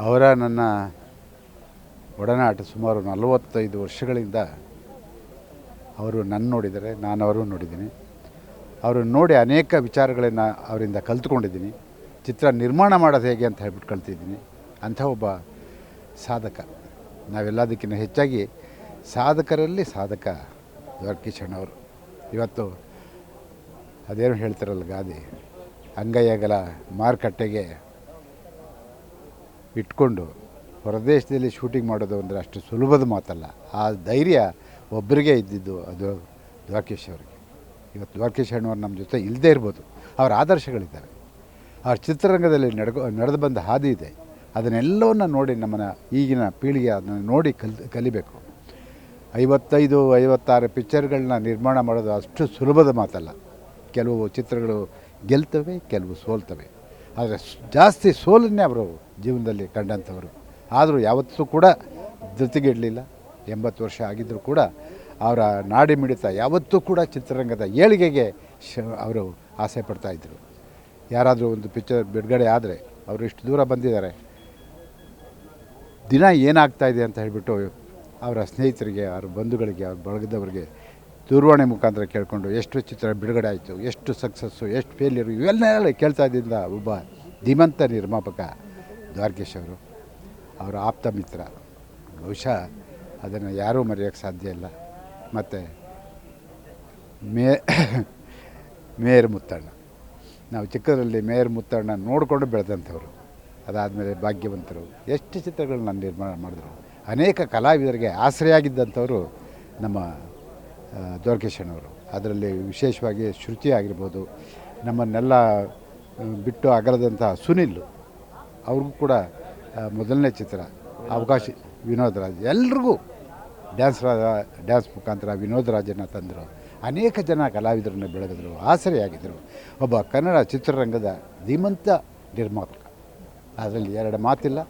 ಅವರ ನನ್ನ ಒಡನಾಟ ಸುಮಾರು 45 ವರ್ಷಗಳಿಂದ ಅವರು ನನ್ನ ನೋಡಿದ್ದಾರೆ, ನಾನು ಅವರನ್ನು ನೋಡಿದ್ದೀನಿ. ಅವರನ್ನು ನೋಡಿ ಅನೇಕ ವಿಚಾರಗಳನ್ನು ಅವರಿಂದ ಕಲ್ತ್ಕೊಂಡಿದ್ದೀನಿ. ಚಿತ್ರ ನಿರ್ಮಾಣ ಮಾಡೋದು ಹೇಗೆ ಅಂತ ಹೇಳ್ಬಿಟ್ಟು ಕಲ್ತಿದ್ದೀನಿ. ಅಂಥ ಒಬ್ಬ ಸಾಧಕ. ನಾವೆಲ್ಲದಕ್ಕಿಂತ ಹೆಚ್ಚಾಗಿ ಸಾಧಕರಲ್ಲಿ ಸಾಧಕ ದ್ವಾರಕೀಶಣ್ಣವರು. ಇವತ್ತು ಅದೇನು ಹೇಳ್ತಾರಲ್ಲ ಗಾದೆ, ಅಂಗೈಯಗಲ ಮಾರುಕಟ್ಟೆಗೆ ಇಟ್ಕೊಂಡು ಹೊರದೇಶದಲ್ಲಿ ಶೂಟಿಂಗ್ ಮಾಡೋದು ಅಂದರೆ ಅಷ್ಟು ಸುಲಭದ ಮಾತಲ್ಲ. ಆ ಧೈರ್ಯ ಒಬ್ಬರಿಗೆ ಇದ್ದಿದ್ದು ಅದು ದ್ವಾರಕೀಶ್ ಅವರಿಗೆ. ಇವತ್ತು ದ್ವಾರಕೀಶ್ ಅಣ್ಣವ್ರು ನಮ್ಮ ಜೊತೆ ಇಲ್ಲದೇ ಇರ್ಬೋದು, ಅವರ ಆದರ್ಶಗಳಿದ್ದಾರೆ. ಅವ್ರ ಚಿತ್ರರಂಗದಲ್ಲಿ ನಡೆದು ಬಂದ ಹಾದಿ ಇದೆ. ಅದನ್ನೆಲ್ಲವನ್ನು ನೋಡಿ ನಮ್ಮನ್ನು ಈಗಿನ ಪೀಳಿಗೆ ಅದನ್ನು ನೋಡಿ ಕಲಿಬೇಕು. 55-56 ಪಿಕ್ಚರ್ಗಳನ್ನ ನಿರ್ಮಾಣ ಮಾಡೋದು ಅಷ್ಟು ಸುಲಭದ ಮಾತಲ್ಲ. ಕೆಲವು ಚಿತ್ರಗಳು ಗೆಲ್ತವೆ, ಕೆಲವು ಸೋಲ್ತವೆ. ಆದರೆ ಜಾಸ್ತಿ ಸೋಲನ್ನೇ ಅವರು ಜೀವನದಲ್ಲಿ ಕಂಡಂಥವರು. ಆದರೂ ಯಾವತ್ತೂ ಕೂಡ ಜೊತೆಗಿಡಲಿಲ್ಲ. 80 ವರ್ಷ ಆಗಿದ್ದರೂ ಕೂಡ ಅವರ ನಾಡಿ ಮಿಡಿತ ಯಾವತ್ತೂ ಕೂಡ ಚಿತ್ರರಂಗದ ಏಳಿಗೆಗೆ ಅವರು ಆಸೆ ಪಡ್ತಾಯಿದ್ರು. ಯಾರಾದರೂ ಒಂದು ಪಿಕ್ಚರ್ ಬಿಡುಗಡೆ ಆದರೆ ಅವರು ಇಷ್ಟು ದೂರ ಬಂದಿದ್ದಾರೆ, ದಿನ ಏನಾಗ್ತಾಯಿದೆ ಅಂತ ಹೇಳಿಬಿಟ್ಟು ಅವರ ಸ್ನೇಹಿತರಿಗೆ, ಅವರ ಬಂಧುಗಳಿಗೆ, ಅವ್ರ ಬಳಗದವರಿಗೆ ದೂರವಾಣಿ ಮುಖಾಂತರ ಕೇಳಿಕೊಂಡು ಎಷ್ಟು ಚಿತ್ರ ಬಿಡುಗಡೆ ಆಯಿತು, ಎಷ್ಟು ಸಕ್ಸಸ್ಸು, ಎಷ್ಟು ಫೇಲ್ಯೂರು, ಇವೆಲ್ಲ ಕೇಳ್ತಾ ಇದ್ದಿಂದ ಒಬ್ಬ ಧೀಮಂತ ನಿರ್ಮಾಪಕ ದ್ವಾರಕೀಶ್ ಅವರು. ಅವರ ಆಪ್ತ ಮಿತ್ರ. ಬಹುಶಃ ಅದನ್ನು ಯಾರೂ ಮರೆಯೋಕ್ಕೆ ಸಾಧ್ಯ ಇಲ್ಲ. ಮತ್ತು ಮೇಯರ್ ಮುತ್ತಣ್ಣ, ನಾವು ಚಿಕ್ಕದರಲ್ಲಿ ಮೇಯರ್ ಮುತ್ತಣ್ಣ ನೋಡಿಕೊಂಡು ಬೆಳೆದಂಥವ್ರು. ಅದಾದಮೇಲೆ ಭಾಗ್ಯವಂತರು, ಎಷ್ಟು ಚಿತ್ರಗಳನ್ನ ನಿರ್ಮಾಣ ಮಾಡಿದ್ರು. ಅನೇಕ ಕಲಾವಿದರಿಗೆ ಆಸರೆಯಾಗಿದ್ದಂಥವರು ನಮ್ಮ ದ್ವಾರಕೀಶ್ ಅಣ್ಣವರು. ಅದರಲ್ಲಿ ವಿಶೇಷವಾಗಿ ಶ್ರುತಿ ಆಗಿರ್ಬೋದು, ನಮ್ಮನ್ನೆಲ್ಲ ಬಿಟ್ಟು ಅಗಲದಂಥ ಸುನಿಲ್ ಅವ್ರಿಗೂ ಕೂಡ ಮೊದಲನೇ ಚಿತ್ರ ಅವಕಾಶ ವಿನೋದ್ ರಾಜ್. ಎಲ್ರಿಗೂ ಡ್ಯಾನ್ಸ್ ಮುಖಾಂತರ ವಿನೋದ್ ರಾಜನ್ನು ತಂದರು. ಅನೇಕ ಜನ ಕಲಾವಿದರನ್ನು ಬೆಳೆದಿದ್ರು, ಆಸರೆಯಾಗಿದ್ದರು. ಒಬ್ಬ ಕನ್ನಡ ಚಿತ್ರರಂಗದ ಧೀಮಂತ ನಿರ್ಮಾಪಕ. ಅದರಲ್ಲಿ ಎರಡು ಮಾತಿಲ್ಲ.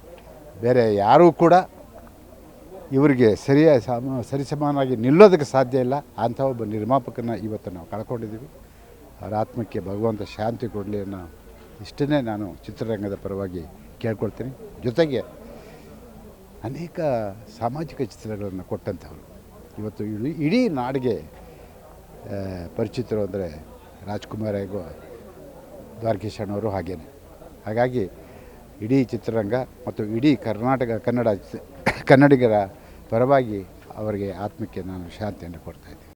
ಬೇರೆ ಯಾರೂ ಕೂಡ ಇವರಿಗೆ ಸರಿಸಮಾನಾಗಿ ನಿಲ್ಲೋದಕ್ಕೆ ಸಾಧ್ಯ ಇಲ್ಲ. ಅಂಥ ಒಬ್ಬ ನಿರ್ಮಾಪಕನ ಇವತ್ತು ನಾವು ಕಳ್ಕೊಂಡಿದ್ದೀವಿ. ಅವರ ಆತ್ಮಕ್ಕೆ ಭಗವಂತ ಶಾಂತಿ ಕೊಡಲಿ ಅನ್ನೋ ಇಷ್ಟನ್ನೇ ನಾನು ಚಿತ್ರರಂಗದ ಪರವಾಗಿ ಕೇಳ್ಕೊಳ್ತೀನಿ. ಜೊತೆಗೆ ಅನೇಕ ಸಾಮಾಜಿಕ ಚಿತ್ರಗಳನ್ನು ಕೊಟ್ಟಂಥವ್ರು. ಇವತ್ತು ಇಡೀ ನಾಡಿಗೆ ಪರಿಚಿತರು ಅಂದರೆ ರಾಜ್ಕುಮಾರ್ ಹಾಗೂ ದ್ವಾರಕೀಶ್ ಅಣ್ಣವರು ಹಾಗೇನೆ. ಹಾಗಾಗಿ ಇಡೀ ಚಿತ್ರರಂಗ ಮತ್ತು ಇಡೀ ಕನ್ನಡಿಗರ ಪರವಾಗಿ ಅವರಿಗೆ ಆತ್ಮಕ್ಕೆ ನಾನು ಶಾಂತಿಯನ್ನು ಕೊಡ್ತಾಯಿದ್ದೀನಿ.